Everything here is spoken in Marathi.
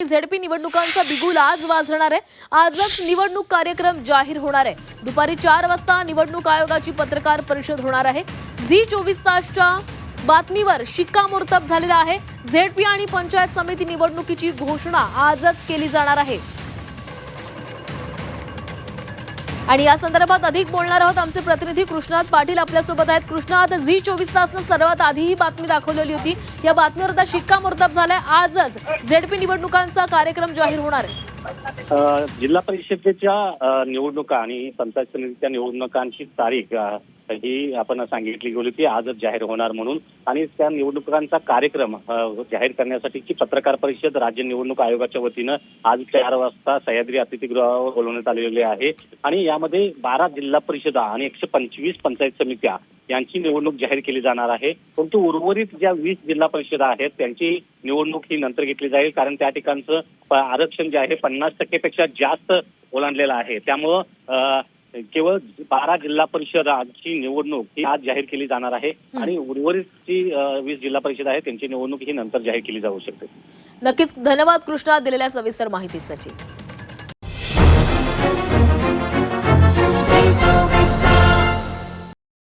झेडपी निवडणुकांचा बिगुल आज वाजणार आहे। आजच निवडणूक कार्यक्रम जाहीर होणार आहे। दुपारी 4 वाजता निवडणूक आयोगाची पत्रकार परिषद होणार आहे। झी 24 तासच्या बातमीवर शिक्कामोर्तब झालेला आहे। झेडपी आणि पंचायत समिती निवडणुकीची घोषणा आजच केली जाणार आहे। आणि या संदर्भात अधिक बोलणार आहोत आमचे प्रतिनिधी कृष्णात पाटील आपल्या सोबत आहेत। कृष्णात, झी 24 तासनं सर्वात आधी ही बातमी दाखवलेली होती, या बातमीवर आता शिक्कामोर्तब झालाय। आजच झेडपी निवडणुकांचा कार्यक्रम जाहीर होणार आहे। जिल्हा परिषदेच्या निवडणुका आणि पंचायत समितीच्या निवडणुकांची तारीख ही आपण सांगितली गेली होती आजच जाहीर होणार म्हणून, आणि त्या निवडणुकांचा कार्यक्रम जाहीर करण्यासाठीची पत्रकार परिषद राज्य निवडणूक आयोगाच्या वतीनं आज 4 वाजता सह्याद्री अतिथीगृहावर बोलवण्यात आलेली आहे। आणि यामध्ये 12 जिल्हा परिषदा आणि 125 पंचायत समित्या यांची निवडणूक जाहीर केली जाणार आहे। परंतु उर्वरित ज्या 20 जिल्हा परिषदा आहेत त्यांची निवडणूक ही नंतर घेतली जाईल, कारण त्या ठिकाणचं आरक्षण जे आहे 50% पेक्षा जास्त ओलांडलेलं आहे। त्यामुळं केवळ 12 जिल्हा परिषदांची निवडणूक ही आज जाहीर केली जाणार आहे आणि उर्वरित जी 20 जिल्हा परिषद आहे त्यांची निवडणूक ही नंतर जाहीर केली जाऊ शकते। नक्कीच धन्यवाद कृष्णा दिलेल्या सविस्तर माहितीसाठी।